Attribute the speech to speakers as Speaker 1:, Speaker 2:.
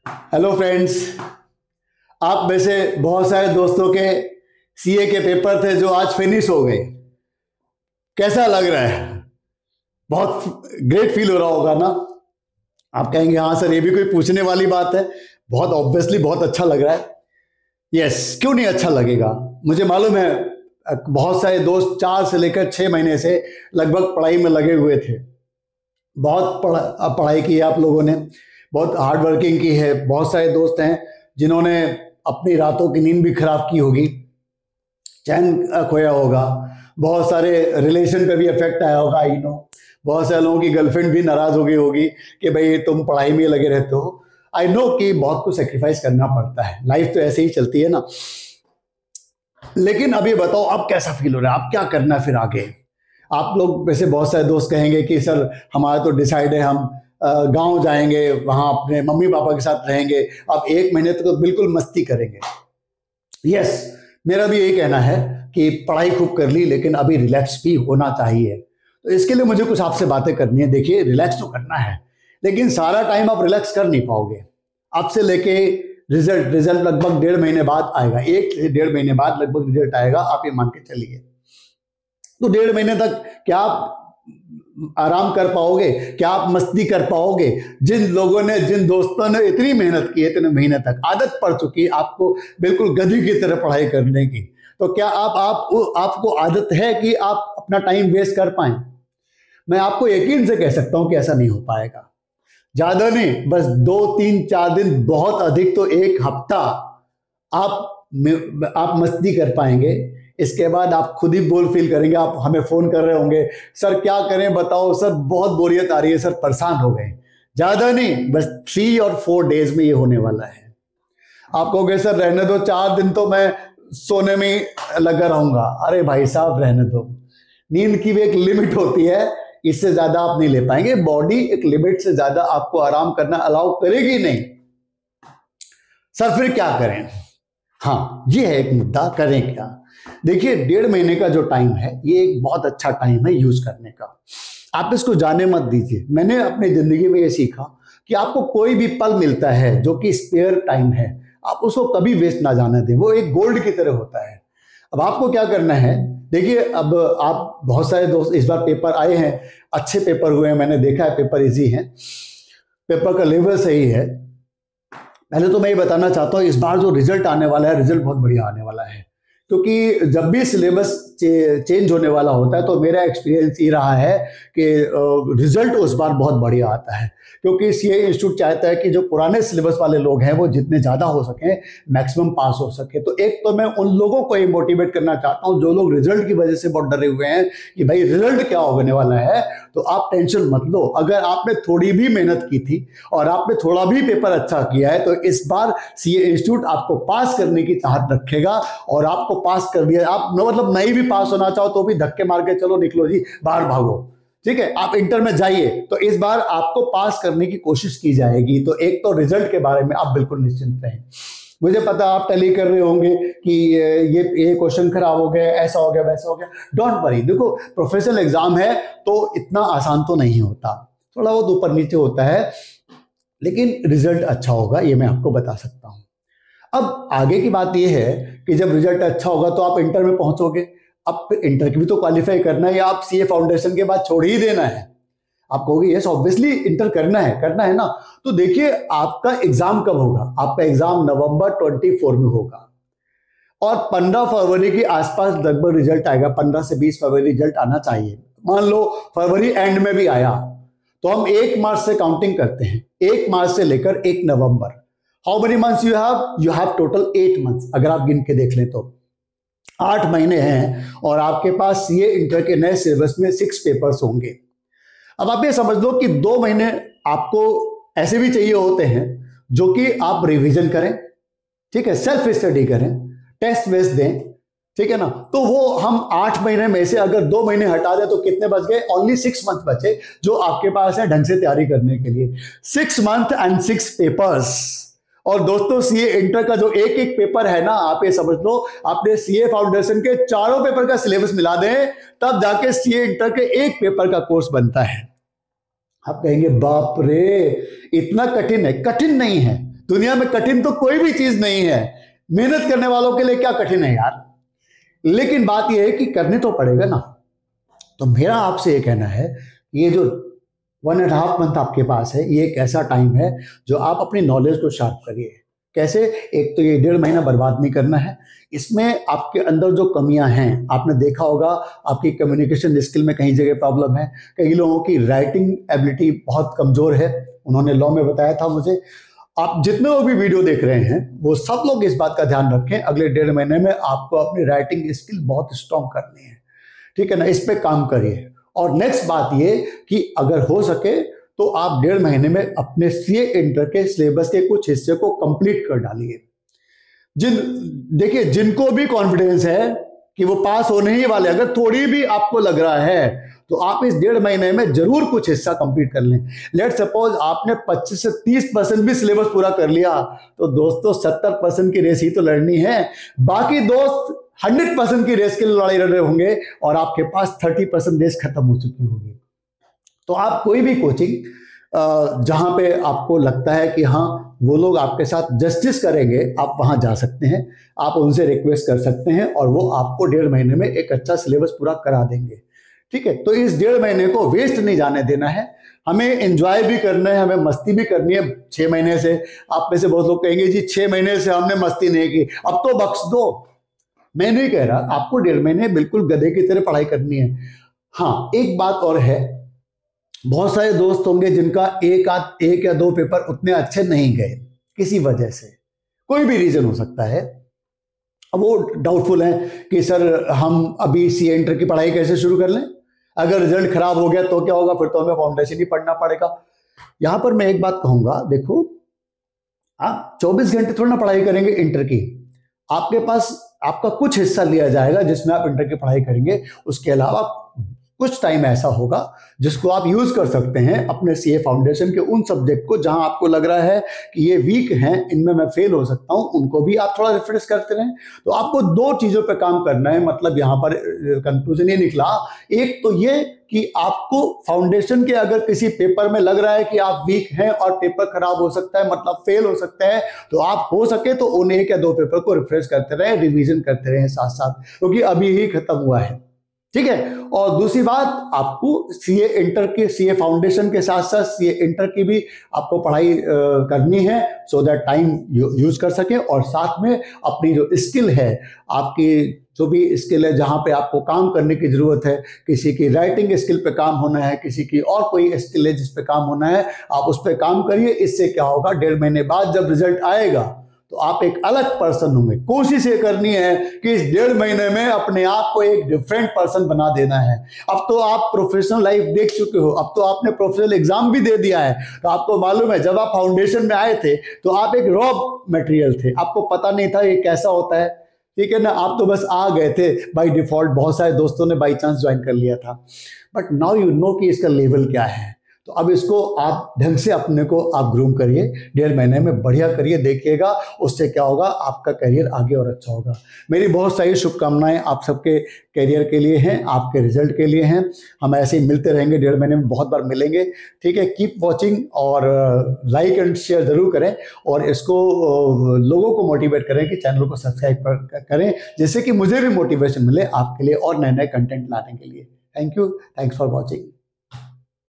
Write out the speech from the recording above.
Speaker 1: Hello friends. आप में से बहुत सारे दोस्तों के सीए के पेपर थे जो आज फिनिश हो गए। कैसा लग रहा है? बहुत ग्रेट फील हो रहा होगा ना। आप कहेंगे हाँ सर, ये भी कोई पूछने वाली बात है। बहुत ऑब्वियसली बहुत अच्छा लग रहा है। यस, क्यों नहीं अच्छा लगेगा। मुझे मालूम है बहुत सारे दोस्त 4 से लेकर 6 महीने से लगभग पढ़ाई में लगे हुए थे। बहुत पढ़ाई की है आप लोगों ने, बहुत हार्ड वर्किंग की है। बहुत सारे दोस्त हैं जिन्होंने अपनी रातों की नींद भी खराब की होगी, चैन खोया होगा। बहुत सारे रिलेशन पे भी इफेक्ट आया होगा, आई नो। बहुत सारे लोगों की गर्लफ्रेंड भी नाराज हो गई होगी कि भाई तुम पढ़ाई में लगे रहते हो। आई नो कि बहुत कुछ सेक्रीफाइस करना पड़ता है, लाइफ तो ऐसे ही चलती है ना। लेकिन अभी बताओ अब कैसा फील हो रहा है, अब क्या करना है फिर आगे। आप लोग वैसे बहुत सारे दोस्त कहेंगे कि सर हमारा तो डिसाइड है, हम गांव जाएंगे, वहां अपने मम्मी पापा के साथ रहेंगे, अब 1 महीने तक तो बिल्कुल मस्ती करेंगे। यस, मेरा भी यही कहना है कि पढ़ाई खूब कर ली लेकिन अभी रिलैक्स भी होना चाहिए। तो इसके लिए मुझे कुछ आपसे बातें करनी है। देखिए, रिलैक्स तो करना है लेकिन सारा टाइम आप रिलैक्स कर नहीं पाओगे। आपसे लेके रिजल्ट लगभग 1.5 महीने बाद आएगा, 1 से 1.5 महीने बाद लगभग रिजल्ट आएगा, आप ये मान के चलिए। तो 1.5 महीने तक क्या आप आराम कर पाओगे? क्या आप मस्ती कर पाओगे? जिन लोगों ने, जिन दोस्तों ने इतनी मेहनत की, इतने महीने तक आदत पड़ चुकी है आपको बिल्कुल गधी की तरह पढ़ाई करने की, तो क्या आपको आदत है कि आप अपना टाइम वेस्ट कर पाए? मैं आपको यकीन से कह सकता हूं कि ऐसा नहीं हो पाएगा। ज्यादा नहीं, बस 2 3 4 दिन, बहुत अधिक तो 1 हफ्ता आप मस्ती कर पाएंगे। इसके बाद आप खुद ही बोर फील करेंगे, आप हमें फोन कर रहे होंगे, सर क्या करें बताओ सर, बहुत बोरियत आ रही है सर, परेशान हो गए। ज्यादा नहीं, बस 3 और 4 डेज में ये होने वाला है। आप कहोगे सर रहने दो, 4 दिन तो मैं सोने में ही लगा रहूंगा। अरे भाई साहब रहने दो, नींद की भी एक लिमिट होती है, इससे ज्यादा आप नहीं ले पाएंगे। बॉडी एक लिमिट से ज्यादा आपको आराम करना अलाउ करेगी नहीं। सर फिर क्या करें? हाँ, ये है एक मुद्दा, करें क्या। देखिए, 1.5 महीने का जो टाइम है ये एक बहुत अच्छा टाइम है यूज करने का। आप इसको जाने मत दीजिए। मैंने अपनी जिंदगी में ये सीखा कि आपको कोई भी पल मिलता है जो कि स्पेयर टाइम है, आप उसको कभी वेस्ट ना जाने दें, वो एक गोल्ड की तरह होता है। अब आपको क्या करना है, देखिए, अब आप बहुत सारे दोस्त इस बार पेपर आए हैं, अच्छे पेपर हुए हैं, मैंने देखा है पेपर इजी है, पेपर का लेवल सही है। पहले तो मैं ये बताना चाहता हूँ, इस बार जो रिजल्ट आने वाला है, रिजल्ट बहुत बढ़िया आने वाला है। क्योंकि जब भी सिलेबस चेंज होने वाला होता है तो मेरा एक्सपीरियंस ये रहा है कि रिजल्ट उस बार बहुत बढ़िया आता है। क्योंकि सीए इंस्टीट्यूट चाहता है कि जो पुराने सिलेबस वाले लोग हैं वो जितने ज़्यादा हो सके मैक्सिमम पास हो सके। तो एक तो मैं उन लोगों को ये मोटिवेट करना चाहता हूँ जो लोग रिजल्ट की वजह से बहुत डरे हुए हैं कि भाई रिजल्ट क्या होने वाला है। तो आप टेंशन मत लो, अगर आपने थोड़ी भी मेहनत की थी और आपने थोड़ा भी पेपर अच्छा किया है तो इस बार सीए इंस्टीट्यूट आपको पास करने की चाहत रखेगा। और आपको पास कर दिया, आप मतलब नहीं भी पास होना चाहो तो भी धक्के मार के चलो, निकलो जी बाहर भागो, ठीक है, आप इंटर में जाइए। तो इस बार आपको पास करने की कोशिश की जाएगी। तो एक तो रिजल्ट के बारे में आप बिल्कुल निश्चिंत रहें। मुझे पता आप टैली कर रहे होंगे कि ये क्वेश्चन खराब हो गया, ऐसा हो गया, वैसा हो गया। डोंट वरी, देखो प्रोफेशनल एग्जाम है तो इतना आसान तो नहीं होता, थोड़ा बहुत ऊपर नीचे होता है, लेकिन रिजल्ट अच्छा होगा ये मैं आपको बता सकता हूं। अब आगे की बात यह है कि जब रिजल्ट अच्छा होगा तो आप इंटर में पहुंचोगे। अब इंटर की भी तो क्वालिफाई करना है, या आप सीए फाउंडेशन के बाद छोड़ ही देना है? आप कहोगे यस ऑब्वियसली इंटर करना है ना। तो देखिए, आपका एग्जाम कब होगा? आपका एग्जाम नवंबर 24 में होगा और 15 फरवरी के आसपास लगभग रिजल्ट आएगा। 15 से 20 फरवरी रिजल्ट आना चाहिए। मान लो फरवरी एंड में भी आया तो हम 1 मार्च से काउंटिंग करते हैं, 1 मार्च से लेकर 1 नवंबर। How many months you have? You have total 8 months. अगर आप गिन के देख लें तो 8 महीने हैं और आपके पास सीए इंटर के नए सिलेबस में 6 पेपर्स होंगे। अब आप ये समझ लो कि 2 महीने आपको ऐसे भी चाहिए होते हैं जो कि आप रिवीजन करें, ठीक है, सेल्फ स्टडी करें, टेस्ट वेस्ट दें, ठीक है ना। तो वो हम 8 महीने में से अगर 2 महीने हटा दें तो कितने बच गए? ओनली 6 मंथ बचे जो आपके पास है ढंग से तैयारी करने के लिए। 6 मंथ एंड 6 पेपर्स। और दोस्तों, सीए इंटर का जो एक एक पेपर है ना, आप ये समझ लो आपने सीए फाउंडेशन के चारों पेपर का सिलेबस मिला दें तब जाके सीए इंटर के एक पेपर का कोर्स बनता है। आप कहेंगे बाप रे इतना कठिन है? कठिन नहीं है, दुनिया में कठिन तो कोई भी चीज नहीं है, मेहनत करने वालों के लिए क्या कठिन है यार। लेकिन बात यह है कि करने तो पड़ेगा ना। तो मेरा आपसे ये कहना है, ये जो 1.5 मंथ आपके पास है, ये एक ऐसा टाइम है जो आप अपनी नॉलेज को शार्प करिए। कैसे? एक तो ये 1.5 महीना बर्बाद नहीं करना है। इसमें आपके अंदर जो कमियां हैं, आपने देखा होगा आपकी कम्युनिकेशन स्किल में कहीं जगह प्रॉब्लम है, कई लोगों की राइटिंग एबिलिटी बहुत कमजोर है, उन्होंने लॉ में बताया था मुझे। आप जितने लोग भी वीडियो देख रहे हैं वो सब लोग इस बात का ध्यान रखें, अगले 1.5 महीने में आपको अपनी राइटिंग स्किल बहुत स्ट्रॉन्ग करनी है, ठीक है ना। इस पे काम करिए। और नेक्स्ट बात ये कि अगर हो सके तो आप 1.5 महीने में अपने सीए इंटर के सिलेबस के कुछ हिस्से को कंप्लीट कर डालिए। देखिए, जिनको भी कॉन्फिडेंस है कि वो पास होने ही वाले, अगर थोड़ी भी आपको लग रहा है तो आप इस 1.5 महीने में जरूर कुछ हिस्सा कंप्लीट कर लें। लेट सपोज आपने 25 से 30% भी सिलेबस पूरा कर लिया, तो दोस्तों 70% की रेस ही तो लड़नी है। बाकी दोस्त 100% की रेस के लिए लड़ाई लड़ रहे होंगे और आपके पास 30% रेस खत्म हो चुकी होगी। तो आप कोई भी कोचिंग जहां पे आपको लगता है कि हाँ वो लोग आपके साथ जस्टिस करेंगे, आप वहां जा सकते हैं, आप उनसे रिक्वेस्ट कर सकते हैं और वो आपको 1.5 महीने में एक अच्छा सिलेबस पूरा करा देंगे, ठीक है। तो इस 1.5 महीने को वेस्ट नहीं जाने देना है, हमें एंजॉय भी करना है, हमें मस्ती भी करनी है। 6 महीने से आप में से बहुत लोग कहेंगे जी 6 महीने से हमने मस्ती नहीं की, अब तो बख्श दो। मैं नहीं कह रहा, आपको 1.5 महीने बिल्कुल गधे की तरह पढ़ाई करनी है। हाँ, एक बात और है, बहुत सारे दोस्त होंगे जिनका एक या दो पेपर उतने अच्छे नहीं गए किसी वजह से, कोई भी रीजन हो सकता है। अब वो डाउटफुल हैं कि सर हम अभी सी एंटर की पढ़ाई कैसे शुरू कर लें, अगर रिजल्ट खराब हो गया तो क्या होगा, फिर तो हमें फाउंडेशन ही पढ़ना पड़ेगा। यहां पर मैं एक बात कहूंगा, देखो आप 24 घंटे थोड़ा ना पढ़ाई करेंगे इंटर की, आपके पास आपका कुछ हिस्सा लिया जाएगा जिसमें आप इंटर की पढ़ाई करेंगे, उसके अलावा कुछ टाइम ऐसा होगा जिसको आप यूज कर सकते हैं अपने सीए फाउंडेशन के उन सब्जेक्ट को जहां आपको लग रहा है कि ये वीक हैं, इनमें मैं फेल हो सकता हूं, उनको भी आप थोड़ा रिफ्रेश करते रहें। तो आपको 2 चीजों पे काम करना है, मतलब यहां पर कंक्लूजन ये निकला, एक तो ये कि आपको फाउंडेशन के अगर किसी पेपर में लग रहा है कि आप वीक हैं और पेपर खराब हो सकता है, मतलब फेल हो सकता है, तो आप हो सके तो उन 1 या 2 पेपर को रिफ्रेश करते रहें, रिवीजन करते रहें साथ साथ, क्योंकि अभी ही खत्म हुआ है, ठीक है। और दूसरी बात, आपको सीए इंटर के सीए फाउंडेशन के साथ साथ सीए इंटर की भी आपको पढ़ाई करनी है, सो दैट टाइम यूज कर सके, और साथ में अपनी जो स्किल है, आपकी जो भी स्किल है जहां पे आपको काम करने की जरूरत है, किसी की राइटिंग स्किल पे काम होना है, किसी की और कोई स्किल है जिस पे काम होना है, आप उस पर काम करिए। इससे क्या होगा, 1.5 महीने बाद जब रिजल्ट आएगा तो आप एक अलग पर्सन होंगे। कोशिश ये करनी है कि इस 1.5 महीने में अपने आप को एक डिफरेंट पर्सन बना देना है। अब तो आप प्रोफेशनल लाइफ देख चुके हो, अब तो आपने प्रोफेशनल एग्जाम भी दे दिया है, तो आपको मालूम है जब आप फाउंडेशन में आए थे तो आप एक रॉ मटेरियल थे, आपको पता नहीं था ये कैसा होता है, ठीक है ना। आप तो बस आ गए थे बाय डिफॉल्ट, बहुत सारे दोस्तों ने बाई चांस ज्वाइन कर लिया था, बट नाउ यू नो कि इसका लेवल क्या है। तो अब इसको आप ढंग से अपने को आप ग्रूम करिए, 1.5 महीने में बढ़िया करिए, देखिएगा उससे क्या होगा, आपका करियर आगे और अच्छा होगा। मेरी बहुत सारी शुभकामनाएं आप सबके करियर के लिए हैं, आपके रिजल्ट के लिए हैं। हम ऐसे ही मिलते रहेंगे, 1.5 महीने में बहुत बार मिलेंगे, ठीक है। कीप वॉचिंग और लाइक एंड शेयर जरूर करें, और इसको लोगों को मोटिवेट करें कि चैनल को सब्सक्राइब करें, जिससे कि मुझे भी मोटिवेशन मिले आपके लिए और नए नए कंटेंट लाने के लिए। Thank you, thanks for watching.